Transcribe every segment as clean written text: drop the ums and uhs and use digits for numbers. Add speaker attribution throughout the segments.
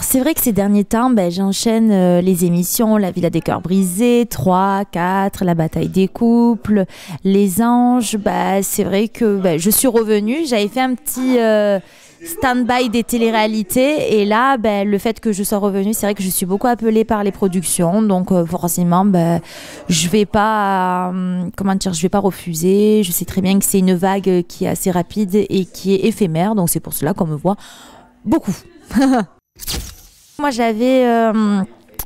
Speaker 1: C'est vrai que ces derniers temps, j'enchaîne les émissions La Villa des Cœurs Brisés, 3, 4, La Bataille des Couples, Les Anges. C'est vrai que je suis revenue. J'avais fait un petit stand-by des téléréalités. Et là, le fait que je sois revenue, c'est vrai que je suis beaucoup appelée par les productions. Donc forcément, je vais pas, je vais pas refuser. Je sais très bien que c'est une vague qui est assez rapide et qui est éphémère. Donc c'est pour cela qu'on me voit beaucoup. Moi, j'avais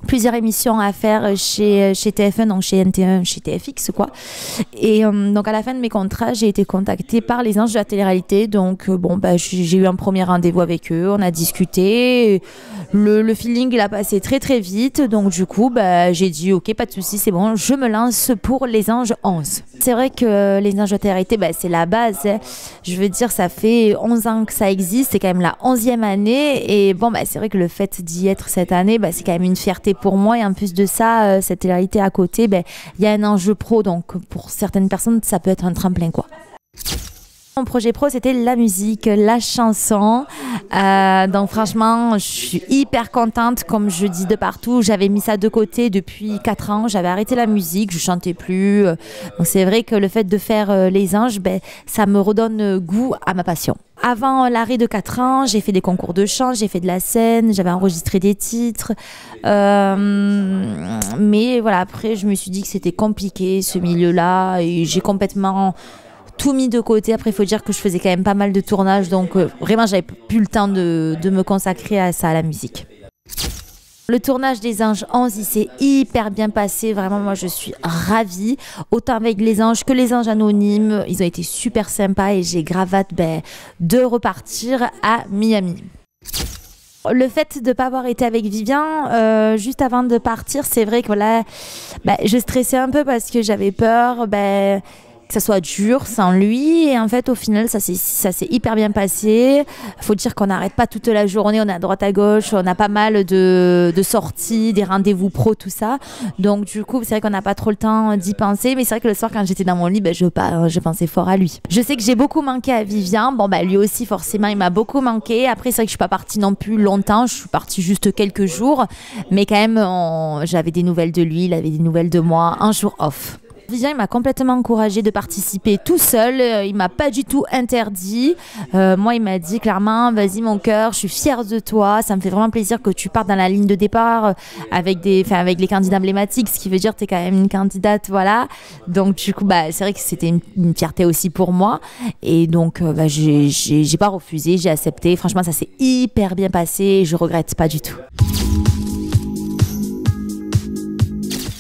Speaker 1: plusieurs émissions à faire chez TF1, donc chez NT1, chez TFX, quoi. Et donc, à la fin de mes contrats, j'ai été contactée par les Anges de la télé-réalité. Donc, j'ai eu un premier rendez-vous avec eux, on a discuté. Le feeling, il a passé très, très vite. Donc, du coup, j'ai dit, OK, pas de souci, c'est bon, je me lance pour les Anges 11. C'est vrai que les Anges de la télé-réalité, c'est la base. Hein. Je veux dire, ça fait 11 ans que ça existe. C'est quand même la 11e année. Et bon, c'est vrai que le fait d'y être cette année, c'est quand même une fierté pour moi. Et en plus de ça, cette télé-réalité à côté, il y a un enjeu pro. Donc, pour certaines personnes, ça peut être un tremplin, quoi. Mon projet pro, c'était la musique, la chanson. Donc franchement, je suis hyper contente. Comme je dis de partout, j'avais mis ça de côté depuis 4 ans. J'avais arrêté la musique, je chantais plus. Donc c'est vrai que le fait de faire les Anges, ça me redonne goût à ma passion. Avant l'arrêt de 4 ans, j'ai fait des concours de chant, j'ai fait de la scène, j'avais enregistré des titres. Mais voilà, après, je me suis dit que c'était compliqué ce milieu-là et j'ai complètement tout mis de côté. Après, il faut dire que je faisais quand même pas mal de tournages, donc vraiment, j'avais plus le temps de me consacrer à ça, à la musique. Le tournage des Anges 11, il s'est hyper bien passé. Vraiment, moi, je suis ravie. Autant avec les Anges que les Anges Anonymes. Ils ont été super sympas et j'ai grave hâte de repartir à Miami. Le fait de ne pas avoir été avec Vivian juste avant de partir, c'est vrai que voilà, je stressais un peu parce que j'avais peur que ça soit dur sans lui. Et en fait, au final, ça s'est hyper bien passé. Il faut dire qu'on n'arrête pas toute la journée. On est à droite à gauche. On a pas mal de sorties, des rendez-vous pro, tout ça. Donc, du coup, c'est vrai qu'on n'a pas trop le temps d'y penser. Mais c'est vrai que le soir, quand j'étais dans mon lit, je pensais fort à lui. Je sais que j'ai beaucoup manqué à Vivian. Bon, lui aussi, forcément, il m'a beaucoup manqué. Après, c'est vrai que je suis pas partie non plus longtemps. Je suis partie juste quelques jours. Mais quand même, j'avais des nouvelles de lui. Il avait des nouvelles de moi. Un jour off. Vivian, il m'a complètement encouragé de participer tout seul. Il m'a pas du tout interdit. Moi, il m'a dit clairement, vas-y mon cœur, je suis fière de toi. Ça me fait vraiment plaisir que tu partes dans la ligne de départ avec les candidats emblématiques, ce qui veut dire que tu es quand même une candidate, voilà. Donc du coup, c'est vrai que c'était une fierté aussi pour moi. Et donc, j'ai pas refusé, j'ai accepté. Franchement, ça s'est hyper bien passé. Je regrette pas du tout.